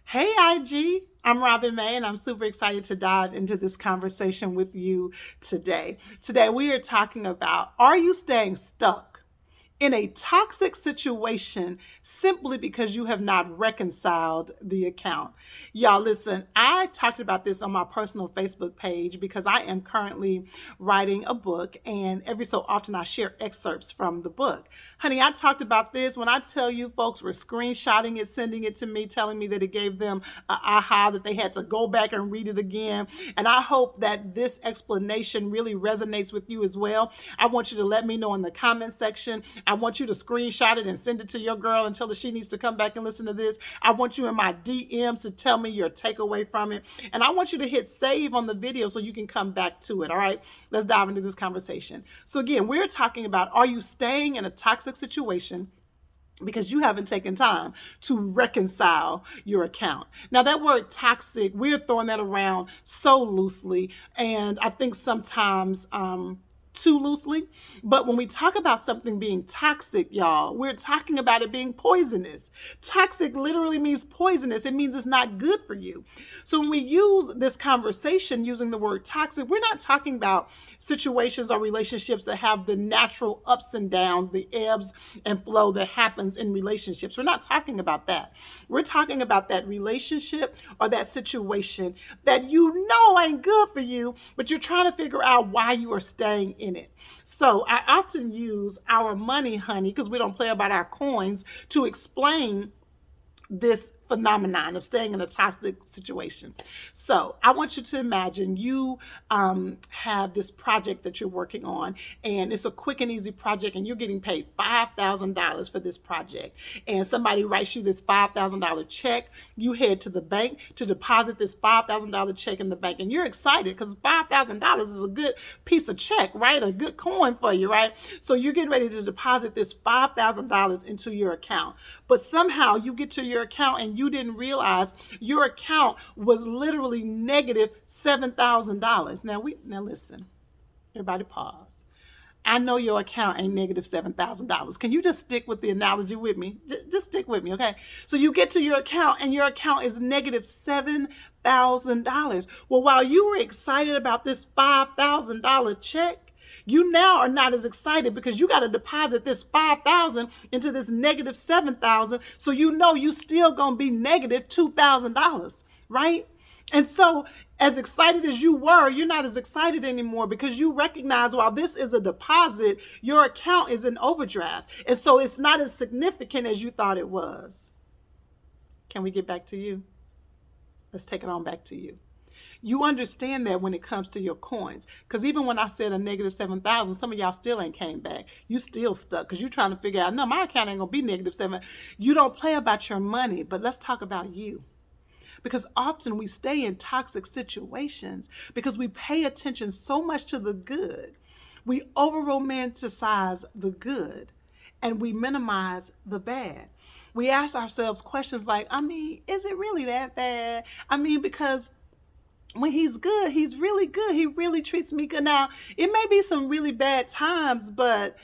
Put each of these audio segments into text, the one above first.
Hey, IG. I'm Robin May, and I'm super excited to dive into this conversation with you today. Today, we are talking about, are you staying stuck in a toxic situation simply because you have not reconciled the account? Y'all, listen, I talked about this on my personal Facebook page because I am currently writing a book, and every so often I share excerpts from the book. Honey, I talked about this. When I tell you, folks were screenshotting it, sending it to me, telling me that it gave them a aha, that they had to go back and read it again. And I hope that this explanation really resonates with you as well. I want you to let me know in the comment section. I want you to screenshot it and send it to your girl and tell her she needs to come back and listen to this. I want you in my DMs to tell me your takeaway from it. And I want you to hit save on the video so you can come back to it. All right, let's dive into this conversation. So again, we're talking about, are you staying in a toxic situation because you haven't taken time to reconcile your account? Now, that word toxic, we're throwing that around so loosely, and I think sometimes too loosely. But when we talk about something being toxic, y'all, we're talking about it being poisonous. Toxic literally means poisonous. It means it's not good for you. So when we use this conversation using the word toxic, we're not talking about situations or relationships that have the natural ups and downs, the ebbs and flow that happens in relationships. We're not talking about that. We're talking about that relationship or that situation that you know ain't good for you, but you're trying to figure out why you are staying in it. So I often use our money, honey, because we don't play about our coins, to explain this phenomenon of staying in a toxic situation. So I want you to imagine you have this project that you're working on, and it's a quick and easy project, and you're getting paid $5,000 for this project. And somebody writes you this $5,000 check. You head to the bank to deposit this $5,000 check in the bank, and you're excited because $5,000 is a good piece of check, right? A good coin for you, right? So you're getting ready to deposit this $5,000 into your account. But somehow you get to your account and you didn't realize your account was literally negative $7,000. Now listen, everybody pause. I know your account ain't negative $7,000. Can you just stick with the analogy with me? Just stick with me, okay? So you get to your account and your account is negative $7,000. Well, while you were excited about this $5,000 check, you now are not as excited because you got to deposit this 5,000 into this negative 7,000. So you know you still going to be negative $2,000, right? And so as excited as you were, you're not as excited anymore because you recognize while this is a deposit, your account is in overdraft. And so it's not as significant as you thought it was. Can we get back to you? Let's take it on back to you. You understand that when it comes to your coins. Because even when I said a negative 7,000, some of y'all still ain't came back. You still stuck because you're trying to figure out, no, my account ain't going to be negative 7. You don't play about your money, but let's talk about you. Because often we stay in toxic situations because we pay attention so much to the good. We over-romanticize the good and we minimize the bad. We ask ourselves questions like, is it really that bad? Because when he's good, he's really good. He really treats me good. Now, it may be some really bad times, but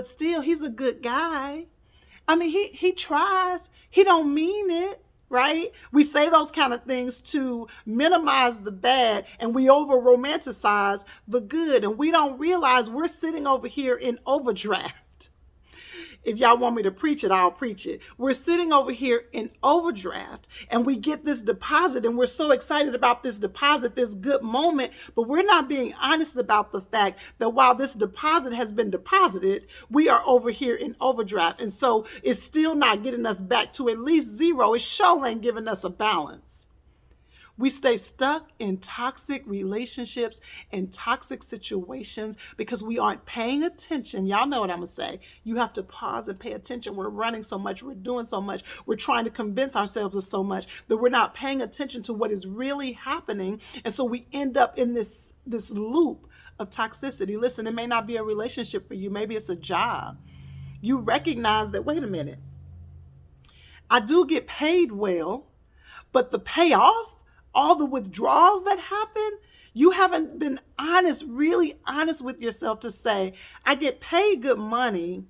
still, he's a good guy. He tries. He don't mean it, right? We say those kind of things to minimize the bad, and we over romanticize the good, and we don't realize we're sitting over here in overdraft. If y'all want me to preach it, I'll preach it. We're sitting over here in overdraft and we get this deposit and we're so excited about this deposit, this good moment, but we're not being honest about the fact that while this deposit has been deposited, we are over here in overdraft. And so it's still not getting us back to at least zero. It sure ain't giving us a balance. We stay stuck in toxic relationships and toxic situations because we aren't paying attention. Y'all know what I'm going to say. You have to pause and pay attention. We're running so much. We're doing so much. We're trying to convince ourselves of so much that we're not paying attention to what is really happening. And so we end up in this loop of toxicity. Listen, it may not be a relationship for you. Maybe it's a job. You recognize that, wait a minute, I do get paid well, but the payoff, all the withdrawals that happen, you haven't been honest, really honest with yourself to say, I get paid good money,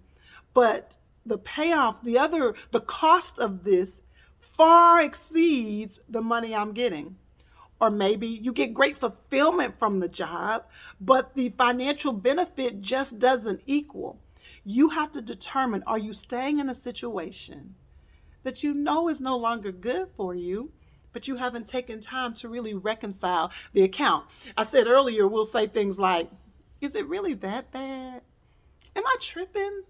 but the payoff, the cost of this far exceeds the money I'm getting. Or maybe you get great fulfillment from the job, but the financial benefit just doesn't equal. You have to determine, are you staying in a situation that you know is no longer good for you, but you haven't taken time to really reconcile the account? I said earlier, we'll say things like, is it really that bad? Am I tripping?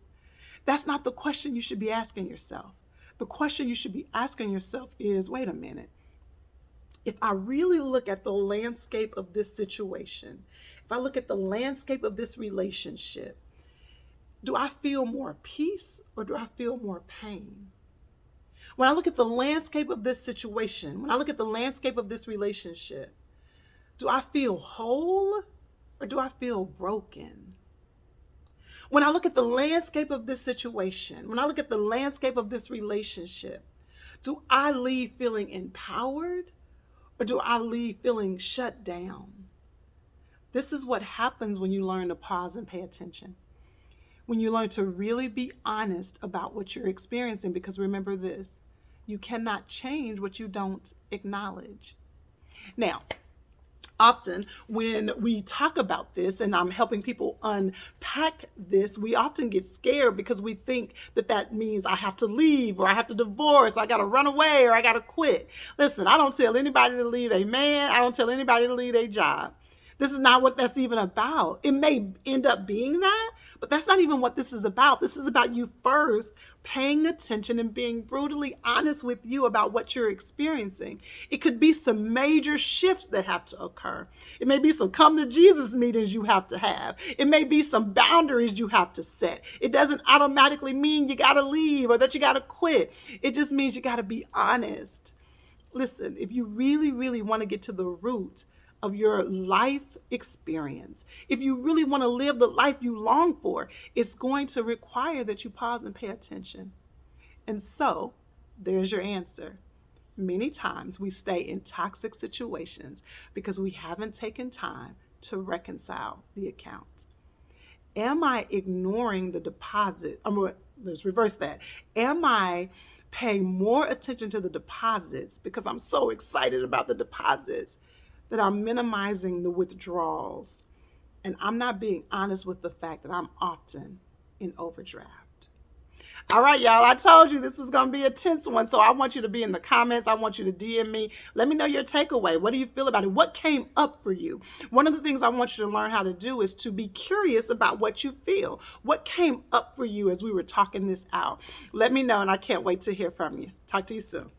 That's not the question you should be asking yourself. The question you should be asking yourself is, wait a minute. If I really look at the landscape of this situation, if I look at the landscape of this relationship, do I feel more peace or do I feel more pain? When I look at the landscape of this situation, when I look at the landscape of this relationship, do I feel whole or do I feel broken? When I look at the landscape of this situation, when I look at the landscape of this relationship, do I leave feeling empowered or do I leave feeling shut down? This is what happens when you learn to pause and pay attention. When you learn to really be honest about what you're experiencing, because remember this, you cannot change what you don't acknowledge. Now, often when we talk about this and I'm helping people unpack this, we often get scared because we think that that means I have to leave or I have to divorce, or I got to run away, or I got to quit. Listen, I don't tell anybody to leave a man. I don't tell anybody to leave a job. This is not what that's even about. It may end up being that, but that's not even what this is about. This is about you first paying attention and being brutally honest with you about what you're experiencing. It could be some major shifts that have to occur. It may be some come to Jesus meetings you have to have. It may be some boundaries you have to set. It doesn't automatically mean you got to leave or that you got to quit. It just means you got to be honest. Listen, if you really, really want to get to the root of your life experience, if you really want to live the life you long for, it's going to require that you pause and pay attention. And so there's your answer. Many times we stay in toxic situations because we haven't taken time to reconcile the account. Am I ignoring the deposit? Let's reverse that. Am I paying more attention to the deposits because I'm so excited about the deposits that I'm minimizing the withdrawals, and I'm not being honest with the fact that I'm often in overdraft? All right, y'all, I told you this was going to be a tense one, so I want you to be in the comments. I want you to DM me. Let me know your takeaway. What do you feel about it? What came up for you? One of the things I want you to learn how to do is to be curious about what you feel. What came up for you as we were talking this out? Let me know, and I can't wait to hear from you. Talk to you soon.